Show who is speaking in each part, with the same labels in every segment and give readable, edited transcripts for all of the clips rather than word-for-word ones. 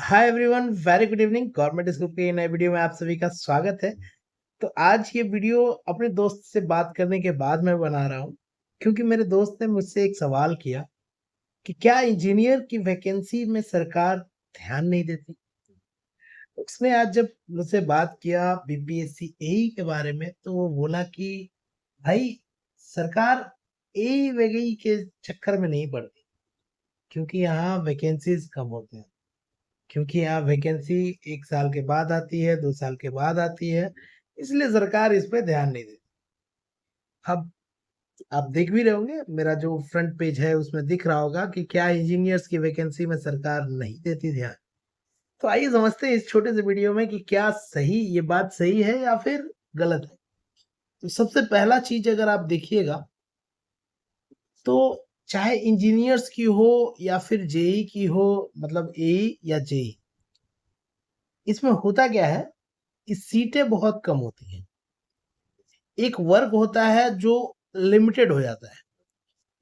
Speaker 1: Hi everyone, very good evening. Government school के नए video में आप सभी का स्वागत है। तो आज ये वीडियो अपने दोस्त से बात करने के बाद मैं बना रहा हूँ, क्योंकि मेरे दोस्त ने मुझसे एक सवाल किया कि क्या इंजीनियर की वैकेंसी में सरकार ध्यान नहीं देती। उसने आज जब मुझसे बात किया बीपीएससी एई के बारे में, तो वो बोला कि भाई, सरकार एई वगैरह के चक्कर में नहीं पड़ती, क्योंकि यहाँ वैकेंसीज कम होते हैं। क्योंकि यहाँ वैकेंसी 1 साल के बाद आती है, 2 साल के बाद आती है, इसलिए सरकार इस पे ध्यान नहीं देती। अब आप देख भी रहे होंगे, मेरा जो फ्रंट पेज है उसमें दिख रहा होगा कि क्या इंजीनियर्स की वैकेंसी में सरकार नहीं देती ध्यान। तो आइए समझते हैं इस छोटे से वीडियो में कि क्या ये बात सही है या फिर गलत है। तो सबसे पहला चीज अगर आप देखिएगा, तो चाहे इंजीनियर्स की हो या फिर जेई की हो, मतलब एई या जेई, इसमें होता क्या है कि सीटें बहुत कम होती हैं। एक वर्ग होता है जो लिमिटेड हो जाता है,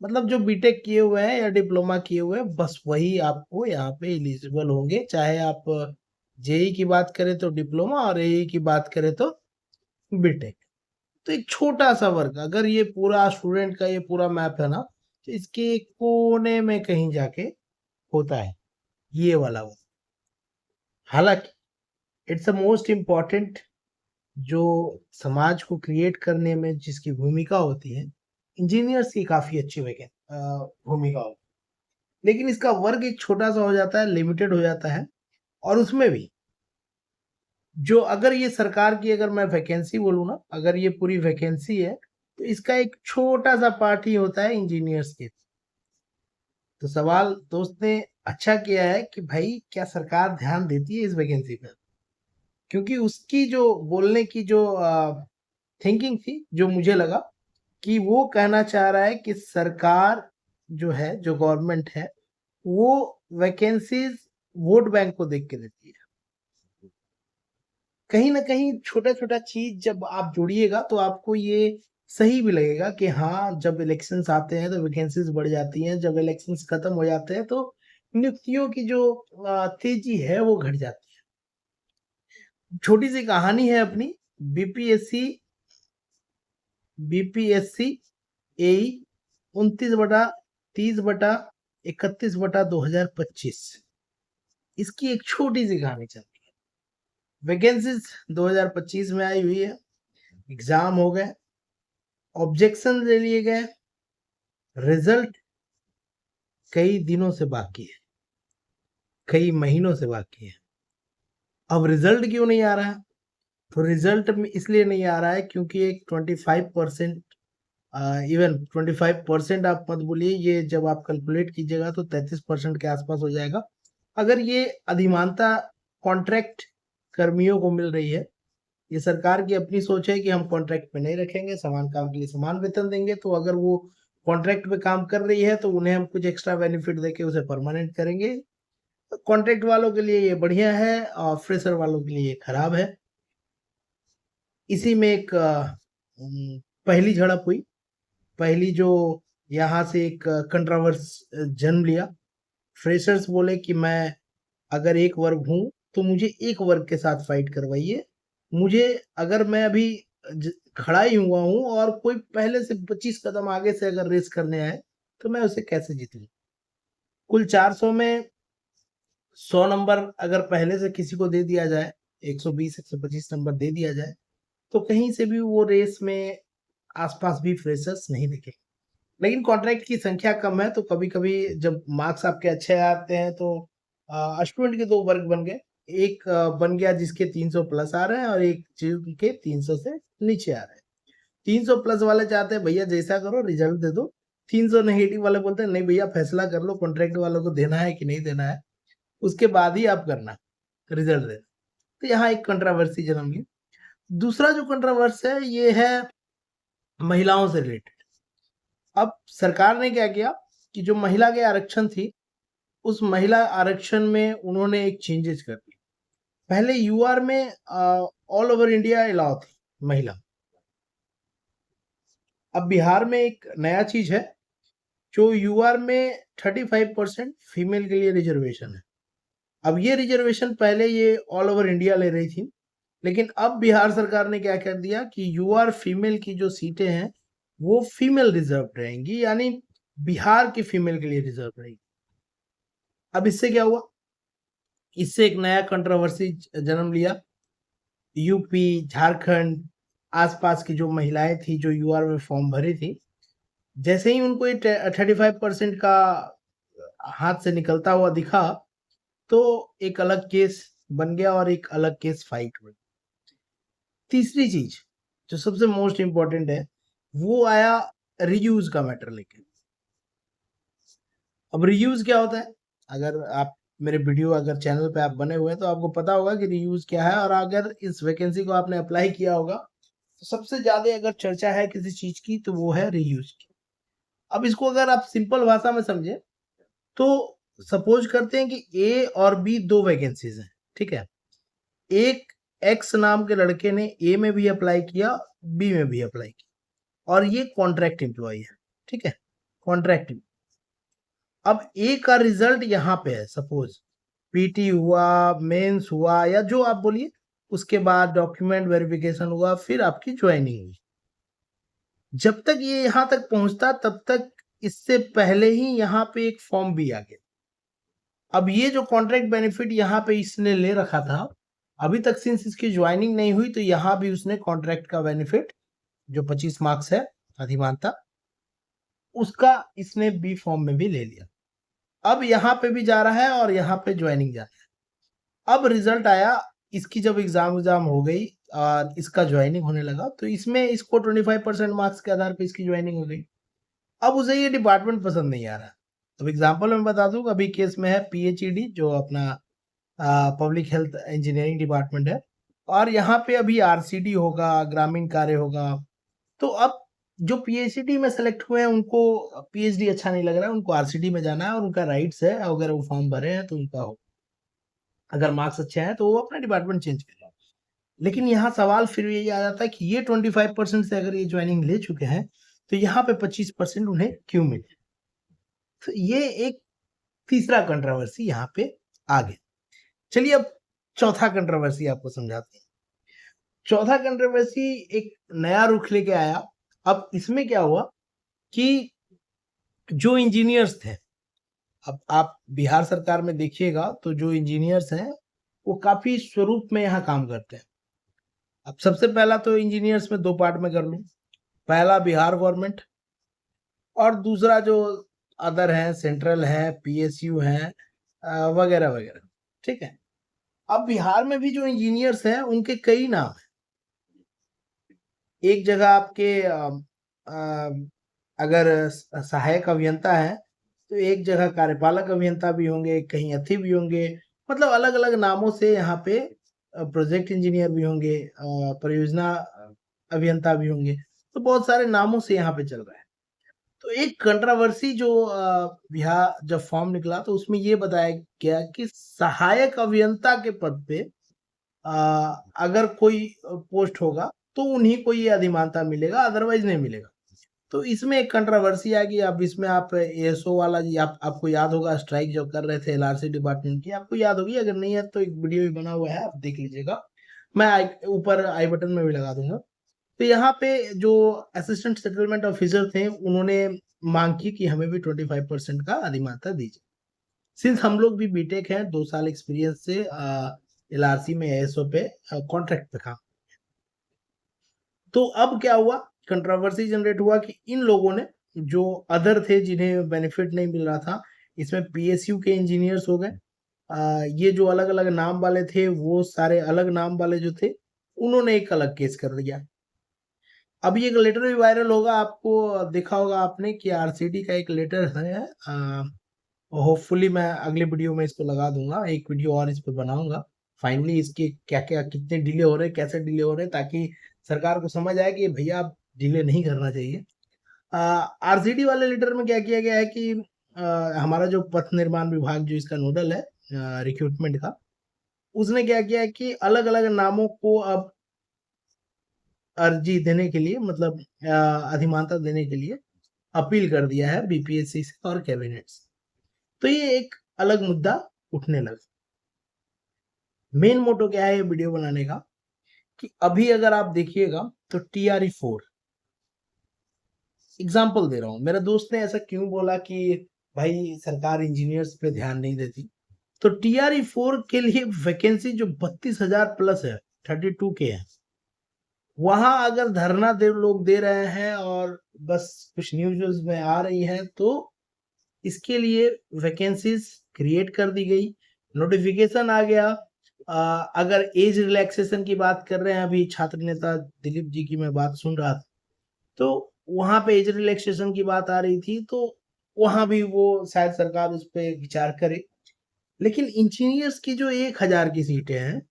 Speaker 1: मतलब जो बीटेक किए हुए हैं या डिप्लोमा किए हुए हैं, बस वही आपको यहाँ पे एलिजिबल होंगे। चाहे आप जेई की बात करें तो डिप्लोमा, और एई की बात करें तो बीटेक। तो एक छोटा सा वर्ग, अगर ये पूरा स्टूडेंट का ये पूरा मैप है ना, तो इसके कोने में कहीं जाके होता है ये वाला वर्ग। हालांकि इट्स अ मोस्ट इम्पॉर्टेंट, जो समाज को क्रिएट करने में जिसकी भूमिका होती है, इंजीनियर्स की काफी अच्छी भूमिका होती है। लेकिन इसका वर्ग एक छोटा सा हो जाता है, लिमिटेड हो जाता है। और उसमें भी जो, अगर ये सरकार की, अगर मैं वैकेंसी बोलूँ ना, अगर ये पूरी वैकेंसी है, तो इसका एक छोटा सा पार्ट ही होता है इंजीनियर्स के। तो सवाल दोस्त ने अच्छा किया है कि भाई, क्या सरकार ध्यान देती है इस वैकेंसी पर। क्योंकि उसकी जो बोलने की जो थिंकिंग थी, जो मुझे लगा कि वो कहना चाह रहा है कि सरकार जो है, जो गवर्नमेंट है, वो वैकेंसीज वोट बैंक को देख के देती है। कहीं ना कहीं छोटा छोटा चीज जब आप जोड़िएगा तो आपको ये सही भी लगेगा कि हाँ, जब इलेक्शंस आते हैं तो वैकेंसीज बढ़ जाती हैं, जब इलेक्शंस खत्म हो जाते हैं तो नियुक्तियों की जो तेजी है वो घट जाती है। छोटी सी कहानी है अपनी। बीपीएससी बीपीएससी एई 29/30/31/2025, इसकी एक छोटी सी कहानी चलती है। वैकेंसीज 2025 में आई हुई है, एग्जाम हो गए, ऑब्जेक्शन ले लिए गए, रिजल्ट कई दिनों से बाकी है, कई महीनों से बाकी है। अब रिजल्ट क्यों नहीं आ रहा है? तो रिजल्ट में इसलिए नहीं आ रहा है क्योंकि एक 25%, इवन 25% आप मत बोलिए, ये जब आप कैलकुलेट कीजिएगा तो 33% के आसपास हो जाएगा। अगर ये अधिमानता कॉन्ट्रैक्ट कर्मियों को मिल रही है, ये सरकार की अपनी सोच है कि हम कॉन्ट्रैक्ट पे नहीं रखेंगे, समान काम के लिए समान वेतन देंगे। तो अगर वो कॉन्ट्रैक्ट पे काम कर रही है तो उन्हें हम कुछ एक्स्ट्रा बेनिफिट देके उसे परमानेंट करेंगे। कॉन्ट्रैक्ट वालों के लिए ये बढ़िया है और फ्रेशर वालों के लिए ये खराब है। इसी में एक पहली झड़प हुई, पहली जो यहाँ से एक कंट्रोवर्स जन्म लिया। फ्रेशर्स बोले कि मैं अगर एक वर्ग हूँ तो मुझे एक वर्ग के साथ फाइट करवाइए। मुझे, अगर मैं अभी खड़ा ही हुआ हूँ और कोई पहले से 25 कदम आगे से अगर रेस करने आए, तो मैं उसे कैसे जीतूं। कुल 400 में 100 नंबर अगर पहले से किसी को दे दिया जाए, 120 125 नंबर दे दिया जाए, तो कहीं से भी वो रेस में आसपास भी फ्रेशर्स नहीं दिखे। लेकिन कॉन्ट्रैक्ट की संख्या कम है, तो कभी कभी जब मार्क्स आपके अच्छे आते हैं तो स्टूडेंट के दो वर्ग बन गए। एक बन गया जिसके 300 प्लस आ रहे हैं, और एक जिनके 300 से नीचे आ रहे हैं। 300 प्लस वाले चाहते हैं भैया जैसा करो रिजल्ट दे दो। 300 नेगेटिव वाले बोलते हैं नहीं भैया, फैसला कर लो कॉन्ट्रैक्ट वालों को देना है कि नहीं देना है, उसके बाद ही आप करना, रिजल्ट देना। तो यहाँ एक कंट्रोवर्सी जन्म ली। दूसरा जो कंट्रोवर्स है, ये है महिलाओं से रिलेटेड। अब सरकार ने क्या किया कि जो महिला के आरक्षण थी, उस महिला आरक्षण में उन्होंने एक चेंजेस कर दी। पहले यूआर में ऑल ओवर इंडिया अलाउ थी महिला। अब बिहार में एक नया चीज है, जो यूआर में 35% फीमेल के लिए रिजर्वेशन है। अब ये रिजर्वेशन पहले ये ऑल ओवर इंडिया ले रही थी, लेकिन अब बिहार सरकार ने क्या कर दिया कि यूआर फीमेल की जो सीटें हैं वो फीमेल रिजर्व रहेंगी, यानी बिहार की फीमेल के लिए रिजर्व रहेगी। अब इससे क्या हुआ, इससे एक नया कंट्रोवर्सी जन्म लिया। यूपी, झारखंड, आसपास की जो महिलाएं थी जो यूआर में फॉर्म भरी थी, जैसे ही उनको ये 35% का हाथ से निकलता हुआ दिखा, तो एक अलग केस बन गया और एक अलग केस फाइट हुई। तीसरी चीज जो सबसे मोस्ट इंपॉर्टेंट है, वो आया रीयूज का मैटर लेके। अब रीयूज क्या होता है, अगर आप मेरे वीडियो अगर चैनल पे आप बने हुए हैं तो आपको पता होगा कि रीयूज क्या है, और अगर इस वैकेंसी को आपने अप्लाई किया होगा तो सबसे ज्यादा अगर चर्चा है किसी चीज की तो वो है रीयूज की। अब इसको अगर आप सिंपल भाषा में समझे तो सपोज करते हैं कि ए और बी दो वैकेंसीज हैं, ठीक है। एक एक्स नाम के लड़के ने ए में भी अप्लाई किया, बी में भी अप्लाई किया, और ये कॉन्ट्रैक्ट एम्प्लॉय है, ठीक है, कॉन्ट्रैक्ट। अब ए का रिजल्ट यहाँ पे है, सपोज पीटी हुआ, मेंस हुआ, या जो आप बोलिए, उसके बाद डॉक्यूमेंट वेरिफिकेशन हुआ, फिर आपकी ज्वाइनिंग हुई। जब तक ये यहाँ तक पहुंचता तब तक इससे पहले ही यहाँ पे एक फॉर्म भी आ गया। अब ये जो कॉन्ट्रैक्ट बेनिफिट यहाँ पे इसने ले रखा था, अभी तक सिंस इसकी ज्वाइनिंग नहीं हुई तो यहाँ भी उसने कॉन्ट्रैक्ट का बेनिफिट जो 25 मार्क्स है अधिमानता, उसका इसने बी फॉर्म में भी ले लिया। अब यहाँ पे भी जा रहा है और यहाँ पे ज्वाइनिंग जा रहा है। अब रिजल्ट आया, इसकी जब एग्जाम हो गई और इसका ज्वाइनिंग होने लगा, तो इसमें इसको 25% मार्क्स के आधार पे इसकी ज्वाइनिंग हो गई। अब उसे ये डिपार्टमेंट पसंद नहीं आ रहा। अब एग्जाम्पल मैं बता दूं, अभी केस में है पीएचईडी जो अपना पब्लिक हेल्थ इंजीनियरिंग डिपार्टमेंट है, और यहाँ पे अभी आरसीडी होगा, ग्रामीण कार्य होगा। तो अब जो पीएचडी में सेलेक्ट हुए हैं उनको पीएचडी अच्छा नहीं लग रहा है, उनको आरसीडी में जाना है और उनका राइट्स है, अगर वो फॉर्म भरे हैं तो उनका हो, अगर मार्क्स अच्छे हैं तो वो अपना डिपार्टमेंट चेंज कर लें। लेकिन यहाँ सवाल फिर यही आ जाता है कि ये 25% से अगर ये ज्वाइनिंग ले चुके हैं तो यहाँ पे 25% उन्हें क्यों मिले। तो ये एक तीसरा कंट्रोवर्सी यहाँ पे आ गया। चलिए अब चौथा कंट्रोवर्सी आपको समझाते हैं। चौथा कंट्रोवर्सी एक नया रुख लेके आया। अब इसमें क्या हुआ कि जो इंजीनियर्स थे, अब आप बिहार सरकार में देखिएगा तो जो इंजीनियर्स हैं वो काफी स्वरूप में यहाँ काम करते हैं। अब सबसे पहला तो इंजीनियर्स में दो पार्ट में कर लूं, पहला बिहार गवर्नमेंट और दूसरा जो अदर है, सेंट्रल है, पीएसयू है, वगैरह वगैरह, ठीक है। अब बिहार में भी जो इंजीनियर्स हैं उनके कई नाम हैं। एक जगह आपके अगर सहायक अभियंता है तो एक जगह कार्यपालक अभियंता भी होंगे, कहीं अथी भी होंगे, मतलब अलग अलग नामों से यहाँ पे प्रोजेक्ट इंजीनियर भी होंगे, परियोजना अभियंता भी होंगे, तो बहुत सारे नामों से यहाँ पे चल रहा है। तो एक कंट्रोवर्सी जो बिहार जब फॉर्म निकला तो उसमें ये बताया गया कि सहायक अभियंता के पद पे अगर कोई पोस्ट होगा तो उन्हीं को ये अधिमानता मिलेगा, अदरवाइज नहीं मिलेगा। तो इसमें एक कंट्रोवर्सी आ गई। अब इसमें आप एएसओ वाला जी, आपको याद होगा स्ट्राइक जो कर रहे थे एलआरसी डिपार्टमेंट की, आपको याद होगी, अगर नहीं है तो एक वीडियो भी बना हुआ है, आप देख लीजिएगा, मैं ऊपर आई बटन में भी लगा दूंगा। तो यहाँ पे जो असिस्टेंट सेटलमेंट ऑफिसर थे उन्होंने मांग की कि हमें भी 25% का अधिमानता दीजिए। सिंस हम लोग भी बीटेक हैं, 2 साल एक्सपीरियंस से एलआरसी में एएसओ पे कॉन्ट्रैक्ट पे काम। तो अब क्या हुआ, कंट्रोवर्सी जनरेट हुआ कि इन लोगों ने, जो अदर थे जिन्हें बेनिफिट नहीं मिल रहा था, इसमें पीएसयू के इंजीनियर्स हो गए, ये जो अलग अलग नाम वाले थे वो सारे अलग नाम वाले जो थे उन्होंने एक अलग केस कर दिया। अब ये एक लेटर भी वायरल होगा, आपको देखा होगा आपने कि आरसीडी का एक लेटर है, होपफुली मैं अगले वीडियो में इसको लगा दूंगा, एक वीडियो और इस पर बनाऊंगा, फाइनली इसके क्या क्या कितने डिले हो रहे, कैसे डिले हो रहे, ताकि सरकार को समझ आए कि भैया आप डिले नहीं करना चाहिए। आरसीडी वाले लेटर में क्या किया गया है कि हमारा जो पथ निर्माण विभाग जो इसका नोडल है रिक्रूटमेंट का, उसने क्या किया है कि अलग अलग नामों को अब अर्जी देने के लिए, मतलब अधिमानता देने के लिए अपील कर दिया है बीपीएससी से और कैबिनेट से। तो ये एक अलग मुद्दा उठने लगा। मेन मोटो क्या है ये वीडियो बनाने का, कि अभी अगर आप देखिएगा तो TRE 4 एग्जाम्पल दे रहा हूँ। मेरा दोस्त ने ऐसा क्यों बोला कि भाई सरकार इंजीनियर्स पे ध्यान नहीं देती, तो TRE 4 के लिए वैकेंसी जो 32,000 प्लस है, 32K है, वहां अगर धरना दे लोग दे रहे हैं और बस कुछ न्यूज में आ रही है, तो इसके लिए वैकेंसीज क्रिएट कर दी गई, नोटिफिकेशन आ गया। अगर एज रिलैक्सेशन की बात कर रहे हैं, अभी छात्र नेता दिलीप जी की मैं बात सुन रहा था, तो वहां पे एज रिलैक्सेशन की बात आ रही थी, तो वहां भी वो शायद सरकार उस पर विचार करे। लेकिन इंजीनियर्स की जो 1,000 की सीटें हैं,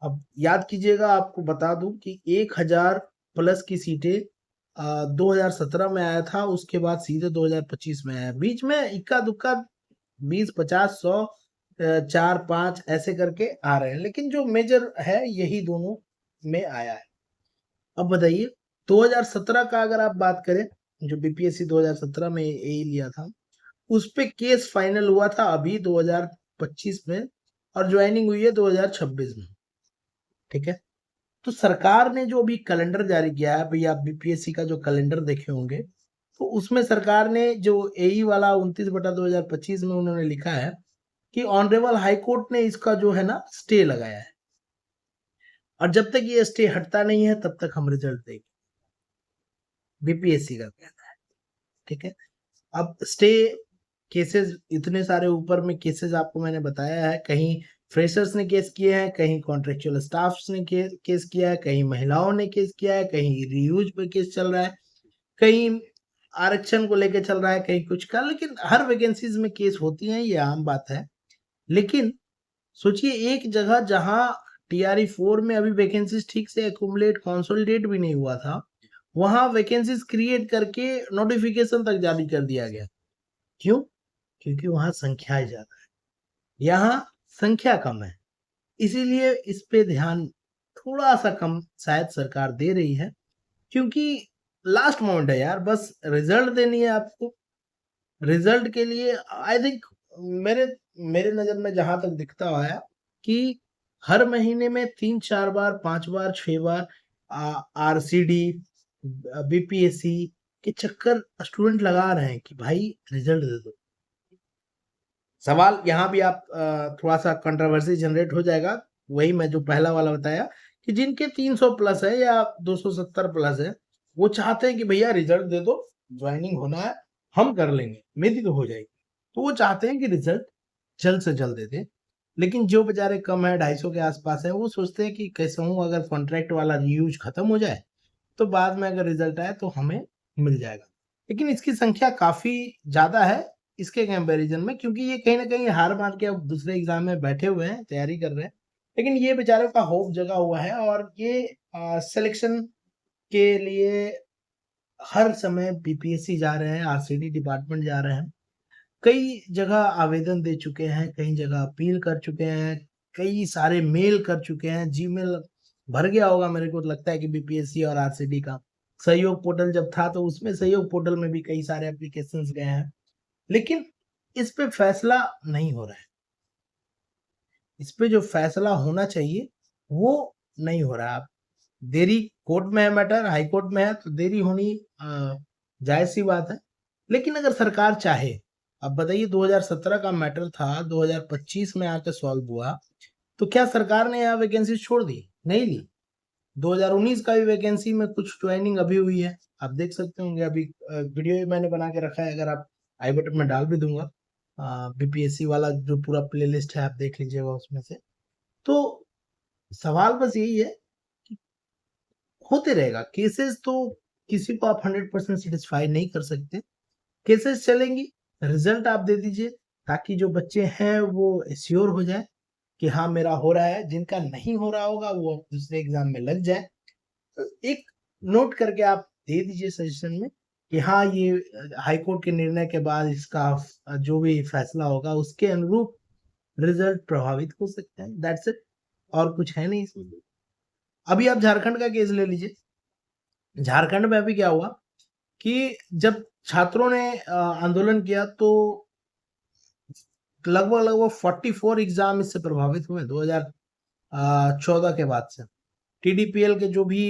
Speaker 1: अब याद कीजिएगा, आपको बता दूं कि 1,000 प्लस की सीटें 2017 में आया था, उसके बाद सीधे 2025 में आया, बीच में इक्का दुक्का 20 50 100 4 5 ऐसे करके आ रहे हैं, लेकिन जो मेजर है यही दोनों में आया है। अब बताइए, 2017 का अगर आप बात करें, जो बीपीएससी 2017 में ए लिया था, उस पे केस फाइनल हुआ था अभी 2025 में, और ज्वाइनिंग हुई है 2026 में। ठीक है, तो सरकार ने जो अभी कैलेंडर जारी किया है, अभी आप बीपीएससी का जो कैलेंडर देखे होंगे, तो उसमें सरकार ने जो एई वाला 29/2025 में उन्होंने लिखा है कि ऑनरेबल हाई कोर्ट ने इसका जो है ना स्टे लगाया है, और जब तक ये स्टे हटता नहीं है तब तक हम रिजल्ट देंगे, बीपीएससी का कहना है। ठीक है, अब स्टे केसेस इतने सारे ऊपर में केसेस आपको मैंने बताया है, कहीं फ्रेशर्स ने केस किए हैं, कहीं कॉन्ट्रेक्चुअल स्टाफ्स ने केस किया है, कहीं महिलाओं ने केस किया है, कहीं रीयूज पे केस चल रहा है, कहीं आरक्षण को लेके चल रहा है, कहीं कुछ का, लेकिन हर वैकेंसीज में केस होती है, ये आम बात है। लेकिन सोचिए, एक जगह जहां TRE 4 में अभी वैकेंसीज ठीक से एकुमुलेट कंसोलिडेट भी नहीं हुआ था, वहां वैकेंसीज क्रिएट करके नोटिफिकेशन तक जारी कर दिया गया। क्यों? क्योंकि वहां संख्या ज्यादा है, यहाँ संख्या कम है, इसीलिए इस पे ध्यान थोड़ा सा कम शायद सरकार दे रही है, क्योंकि लास्ट मोमेंट है यार, बस रिजल्ट देनी है आपको। रिजल्ट के लिए आई थिंक, मेरे मेरे नजर में जहां तक दिखता है कि हर महीने में 3 4 बार 5 बार 6 बार RCD बीपीएससी के चक्कर स्टूडेंट लगा रहे हैं कि भाई रिजल्ट दे दो। सवाल यहाँ भी आप थोड़ा सा कंट्रोवर्सी जनरेट हो जाएगा, वही मैं जो पहला वाला बताया, कि जिनके 300 प्लस है या 270 प्लस है, वो चाहते हैं कि भैया रिजल्ट दे दो, ज्वाइनिंग होना है, हम कर लेंगे, मेरी तो हो जाएगी। तो वो चाहते हैं कि रिजल्ट जल्द से जल्द दे दे। लेकिन जो बेचारे कम है, 250 के आसपास है, वो सोचते हैं कि कैसे हूँ, अगर कॉन्ट्रैक्ट वाला यूज खत्म हो जाए तो बाद में अगर रिजल्ट आए तो हमें मिल जाएगा। लेकिन इसकी संख्या काफी ज्यादा है इसके कंपैरिजन में, क्योंकि ये कहीं ना कहीं हार मान के अब दूसरे एग्जाम में बैठे हुए हैं, तैयारी कर रहे हैं। लेकिन ये बेचारों का होप जगा हुआ है, और ये सिलेक्शन के लिए हर समय बीपीएससी जा रहे हैं, आरसीडी डिपार्टमेंट जा रहे हैं, कई जगह आवेदन दे चुके हैं, कई जगह अपील कर चुके हैं, कई सारे मेल कर चुके हैं, जीमेल भर गया होगा, मेरे को लगता है कि बीपीएससी और आरसीडी का सहयोग पोर्टल जब था, तो उसमें सहयोग पोर्टल में भी कई सारे एप्लीकेशंस गए हैं। लेकिन इस पे फैसला नहीं हो रहा है, इस पे जो फैसला होना चाहिए वो नहीं हो रहा है। देरी कोर्ट में है, मैटर हाई कोर्ट में है, तो देरी होनी जायज सी बात है। लेकिन अगर सरकार चाहे, अब बताइए, 2017 का मैटर था, 2025 में आकर सॉल्व हुआ, तो क्या सरकार ने यहाँ वैकेंसी छोड़ दी? नहीं ली। 2019 का भी वैकेंसी में कुछ ज्वाइनिंग अभी हुई है, आप देख सकते होंगे, अभी वीडियो भी मैंने बना के रखा है, अगर आप आई बटन में डाल भी दूंगा, बीपीएससी वाला जो पूरा प्लेलिस्ट है, आप देख लीजिएगा उसमें से। तो सवाल बस यही है कि होते रहेगा केसेस, तो किसी को आप 100% सेटिस्फाई नहीं कर सकते, केसेस चलेंगी, रिजल्ट आप दे दीजिए, ताकि जो बच्चे हैं वो श्योर हो जाए कि हाँ मेरा हो रहा है, जिनका नहीं हो रहा होगा वो दूसरे एग्जाम में लग जाए। तो एक नोट करके आप दे दीजिए सजेशन में कि हाँ, ये हाई कोर्ट के निर्णय के बाद इसका जो भी फैसला होगा उसके अनुरूप रिजल्ट प्रभावित हो सकता है, दैट्स इट, और कुछ है नहीं इसमें। अभी आप झारखंड का केस ले लीजिए, झारखंड में अभी क्या हुआ कि जब छात्रों ने आंदोलन किया, तो लगभग 44 एग्जाम इससे प्रभावित हुए 2014 के बाद से। टीडीपीएल के जो भी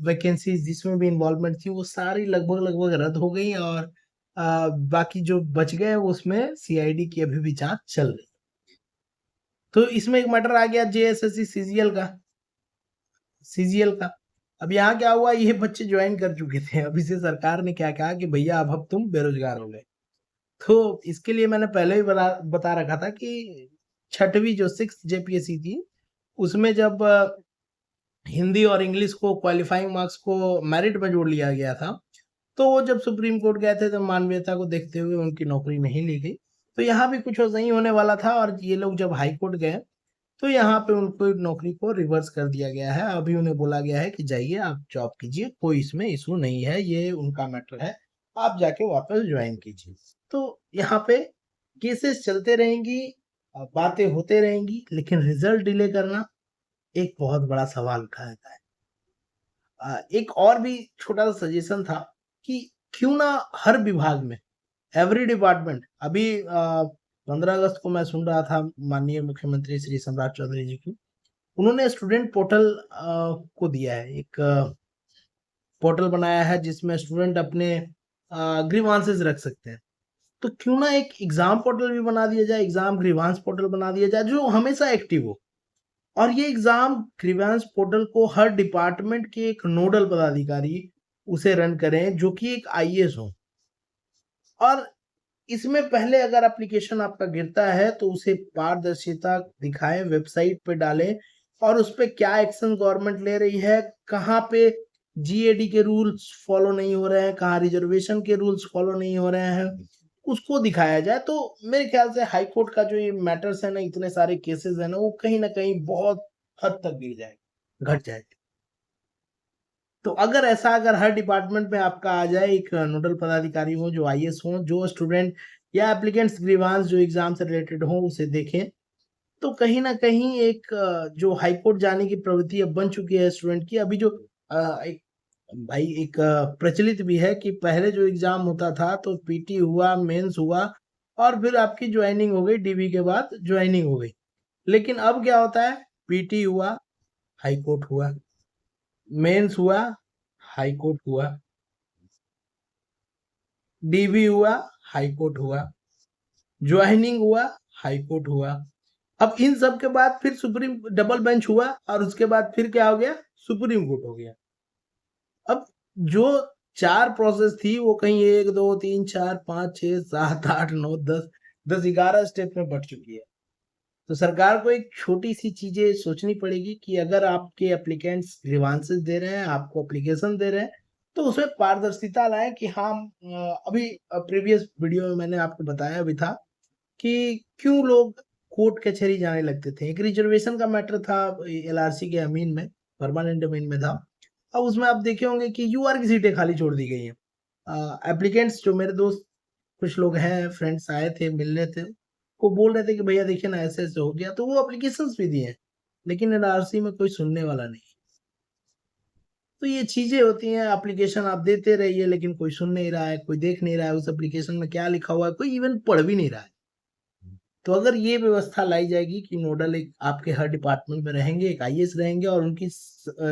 Speaker 1: वैकेंसीज जिसमें भी इन्वॉल्वमेंट थी वो सारी लगभग रद्द हो गई, और बाकी जो बच गए उसमें सीआईडी की अभी भी जांच चल रही। तो इसमें एक मैटर आ गया जेएसएससी सीजीएल का। अब यहाँ क्या हुआ, ये बच्चे ज्वाइन कर चुके थे, अभी से सरकार ने क्या कहा कि भैया अब तुम बेरोजगार हो गए। तो इसके लिए मैंने पहले ही बता रखा था कि छठवीं जो 6th जेपीएससी थी उसमें जब हिंदी और इंग्लिश को क्वालिफाइंग मार्क्स को मेरिट में जोड़ लिया गया था, तो वो जब सुप्रीम कोर्ट गए थे तो मानवीयता को देखते हुए उनकी नौकरी नहीं ली गई। तो यहाँ भी कुछ वैसा ही होने वाला था, और ये लोग जब हाई कोर्ट गए तो यहाँ पे उनको नौकरी को रिवर्स कर दिया गया है। अभी उन्हें बोला गया है कि जाइए आप जॉब कीजिए, कोई इसमें इशू नहीं है, ये उनका मैटर है, आप जाके वापस ज्वाइन कीजिए। तो यहाँ पे केसेस चलते रहेंगी, बातें होते रहेंगी, लेकिन रिजल्ट डिले करना एक बहुत बड़ा सवाल उठा देता है। एक और भी छोटा सा सजेशन था कि क्यों ना हर विभाग में, एवरी डिपार्टमेंट, अभी 15 अगस्त को मैं सुन रहा था माननीय मुख्यमंत्री श्री सम्राट चौधरी जी की, उन्होंने स्टूडेंट पोर्टल को दिया है, एक पोर्टल बनाया है जिसमें स्टूडेंट अपने ग्रीवांसेस रख सकते हैं। तो क्यों ना एक एग्जाम पोर्टल भी बना दिया जाए, एग्जाम ग्रीवांस पोर्टल बना दिया जाए जो हमेशा एक्टिव हो। और ये एग्जाम ग्रीवांस पोर्टल को हर डिपार्टमेंट के एक नोडल पदाधिकारी उसे रन करें जो कि एक आईएएस हो, और इसमें पहले अगर एप्लीकेशन आपका गिरता है तो उसे पारदर्शिता दिखाएं, वेबसाइट पे डालें, और उस पे क्या एक्शन गवर्नमेंट ले रही है, कहाँ पे जीएडी के रूल्स फॉलो नहीं हो रहे हैं, कहाँ रिजर्वेशन के रूल्स फॉलो नहीं हो रहे हैं, उसको दिखाया जाए। तो मेरे ख्याल से हाई कोर्ट का जो ये मैटर्स है ना, इतने सारे केसेस है ना, वो कहीं ना कहीं बहुत हद तक गिर जाएगा, घट जाएगा। तो अगर हर डिपार्टमेंट में आपका आ जाए एक नोडल पदाधिकारी हो जो आईएएस हो, जो स्टूडेंट या एप्लीकेंट्स ग्रीवांस जो एग्जाम से रिलेटेड हो उसे देखें, तो कहीं ना कहीं एक जो हाई कोर्ट जाने की प्रवृत्ति अब बन चुकी है स्टूडेंट की, अभी जो एक भाई एक प्रचलित भी है कि पहले जो एग्जाम होता था तो पीटी हुआ, मेंस हुआ, और फिर आपकी ज्वाइनिंग हो गई, डीबी के बाद ज्वाइनिंग हो गई। लेकिन अब क्या होता है, पीटी हुआ, हाई कोर्ट हुआ, मेंस हुआ, हाई कोर्ट हुआ, डीबी हुआ, हाई कोर्ट हुआ, ज्वाइनिंग हुआ, हाई कोर्ट हुआ। अब इन सब के बाद फिर सुप्रीम डबल बेंच हुआ, और उसके बाद फिर क्या हो गया, सुप्रीम कोर्ट हो गया। अब जो 4 प्रोसेस थी वो कहीं 1 2 3 4 5 6 7 8 9 10 11 स्टेप में बढ़ चुकी है। तो सरकार को एक छोटी सी चीजें सोचनी पड़ेगी कि अगर आपके एप्लीकेंट्स ग्रीवांसेस दे रहे हैं, आपको एप्लीकेशन दे रहे हैं, तो उसमें पारदर्शिता लाएं कि हाँ, अभी प्रीवियस वीडियो में मैंने आपको बताया भी था कि क्यों लोग कोर्ट कचहरी जाने लगते थे। एक रिजर्वेशन का मैटर था एलआरसी के अमीन में, परमानेंट अमीन में था। अब उसमें आप देखे होंगे कि यूआर की सीटें खाली छोड़ दी गई हैं। एप्लीकेंट्स जो मेरे दोस्त कुछ लोग हैं, फ्रेंड्स आए थे, मिलने थे, वो बोल रहे थे कि भैया देखिए ना ऐसे ऐसे हो गया, तो वो एप्लीकेशंस भी दिए, लेकिन एनआरसी में कोई सुनने वाला नहीं। तो ये चीजें होती हैं, एप्लीकेशन आप देते रहिए लेकिन कोई सुन नहीं रहा है, कोई देख नहीं रहा है उस एप्लीकेशन में क्या लिखा हुआ है, कोई इवन पढ़ भी नहीं रहा है। तो अगर ये व्यवस्था लाई जाएगी कि नोडल एक आपके हर डिपार्टमेंट में रहेंगे, एक आईएएस रहेंगे, और उनकी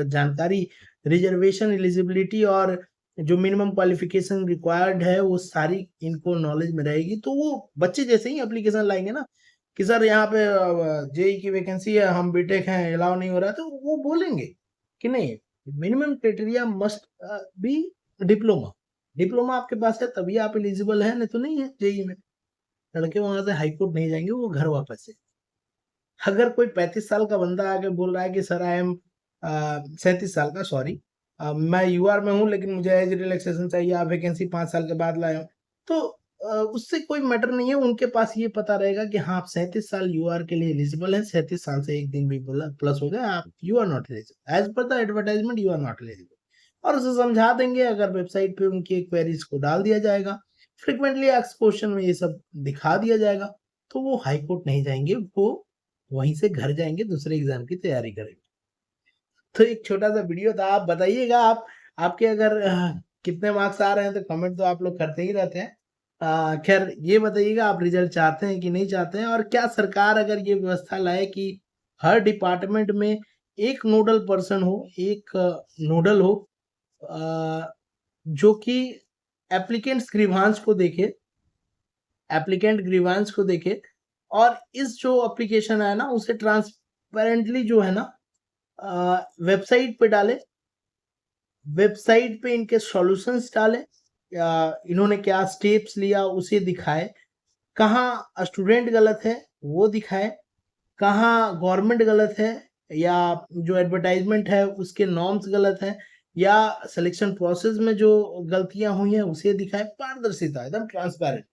Speaker 1: जानकारी रिजर्वेशन, एलिजिबिलिटी और जो मिनिमम क्वालिफिकेशन रिक्वायर्ड है वो सारी इनको नॉलेज में रहेगी, तो वो बच्चे जैसे ही एप्लीकेशन लाएंगे ना कि सर यहाँ पे जेई की वैकेंसी है, हम बीटेक हैं, अलाउ नहीं हो रहा है, तो वो बोलेंगे कि नहीं, minimum criteria must be diploma. Diploma आपके पास है तभी आप एलिजिबल है, नहीं तो नहीं है जेई में। लड़के वहां से हाई कोर्ट नहीं जाएंगे, वो घर वापस है। अगर कोई 35 साल का बंदा आके बोल रहा है कि सर आई एम 37 साल का, सॉरी, मैं यूआर में हूँ लेकिन मुझे एज रिलैक्सेशन चाहिए, आप वैकेंसी 5 साल के बाद लाए हो, तो उससे कोई मैटर नहीं है। उनके पास ये पता रहेगा कि हाँ आप 37 साल यूआर के लिए एलिजिबल है, 37 साल से एक दिन भी प्लस हो गया, आप you are not eligible, as per the advertisement you are not eligible. और उसे समझा देंगे, अगर वेबसाइट पे उनकी क्वेरीज को डाल दिया जाएगा, फ्रिक्वेंटली आस्क्ड क्वेश्चन में ये सब दिखा दिया जाएगा, तो वो हाई कोर्ट नहीं जाएंगे, वो वहीं से घर जाएंगे, दूसरे एग्जाम की तैयारी करेंगे। तो एक छोटा सा वीडियो था, आप बताइएगा, आप आपके अगर कितने मार्क्स आ रहे हैं, तो कमेंट तो आप लोग करते ही रहते हैं। खैर ये बताइएगा आप रिजल्ट चाहते हैं कि नहीं चाहते हैं, और क्या सरकार अगर ये व्यवस्था लाए कि हर डिपार्टमेंट में एक नोडल पर्सन हो, एक नोडल हो, जो कि एप्लीकेंट्स ग्रीवांस को देखे, एप्लीकेंट ग्रीवांस को देखे, और इस जो एप्लीकेशन है ना उसे ट्रांसपेरेंटली जो है ना वेबसाइट पे डाले, वेबसाइट पे इनके सॉल्यूशंस डाले, या इन्होंने क्या स्टेप्स लिया उसे दिखाए, कहाँ स्टूडेंट गलत है वो दिखाए, कहाँ गवर्नमेंट गलत है, या जो एडवर्टाइजमेंट है उसके नॉर्म्स गलत हैं, या सिलेक्शन प्रोसेस में जो गलतियां हुई हैं उसे दिखाए। पारदर्शिता, एकदम ट्रांसपेरेंट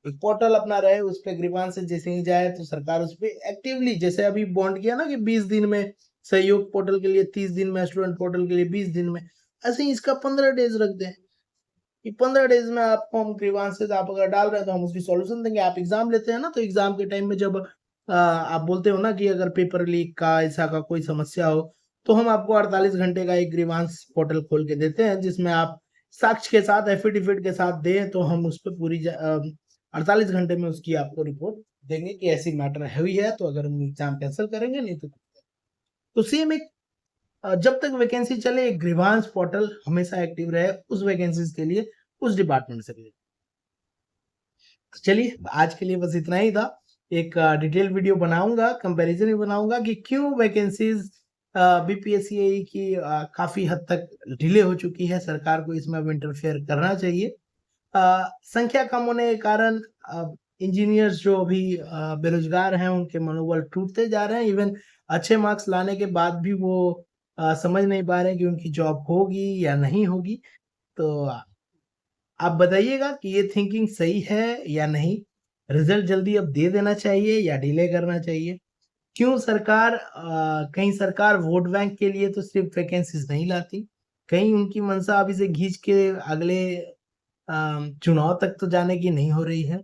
Speaker 1: एक पोर्टल अपना रहे, उस पे ग्रीवांस जैसे ही जाए तो सरकार उस पे एक्टिवली, जैसे अभी बॉन्ड किया ना कि 20 दिन में सहयोग पोर्टल के लिए, 30 दिन में स्टूडेंट पोर्टल के लिए, 20 दिन में, ऐसे ही इसका 15 डेज रख दें कि 15 डेज में आपको हम ग्रीवांसेस आप अगर डाल रहे हैं तो हम उसकी सॉल्यूशन देंगे। आप एग्जाम लेते हैं ना, तो एग्जाम के टाइम में जब आप बोलते हो ना कि अगर पेपर लीक का ऐसा का कोई समस्या हो, तो हम आपको 48 घंटे का एक ग्रीवांस पोर्टल खोल के देते हैं, जिसमें आप साक्ष्य के साथ, एफिडेविट के साथ दें, तो हम उस पर पूरी 48 घंटे में उसकी आपको रिपोर्ट देंगे कि ऐसी मैटर हुई है, तो अगर हम एग्जाम कैंसिल करेंगे, नहीं तो सेम एक जब तक वैकेंसी चले एक ग्रीवांस पोर्टल हमेशा एक्टिव रहे उस वैकेंसीज के लिए, उस डिपार्टमेंट से लिए। चलिए आज के लिए बस इतना ही था। एक डिटेल वीडियो बनाऊंगा, कंपैरिजन भी बनाऊंगा कि क्यों वैकेंसीज बीपीएससी की काफी हद तक डिले हो चुकी है। सरकार को इसमें अब इंटरफेयर करना चाहिए। संख्या कम होने के कारण इंजीनियर्स जो अभी बेरोजगार हैं उनके मनोबल टूटते जा रहे हैं। इवन अच्छे मार्क्स लाने के बाद भी वो समझ नहीं पा रहे हैं कि उनकी जॉब होगी या नहीं होगी। तो आप बताइएगा कि ये थिंकिंग सही है या नहीं? रिजल्ट जल्दी अब दे देना चाहिए या डिले करना चाहिए? क्यों सरकार कहीं सरकार वोट बैंक के लिए तो सिर्फ वैकेंसीज नहीं लाती, कहीं उनकी मंशा अब इसे खींच के अगले चुनाव तक तो जाने की नहीं हो रही है।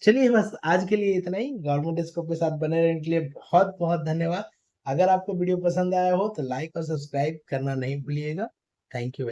Speaker 1: चलिए बस आज के लिए इतना ही। गवर्नमेंट स्कोप के साथ बने रहने के लिए बहुत बहुत धन्यवाद। अगर आपको वीडियो पसंद आया हो तो लाइक और सब्सक्राइब करना नहीं भूलिएगा। Thank you.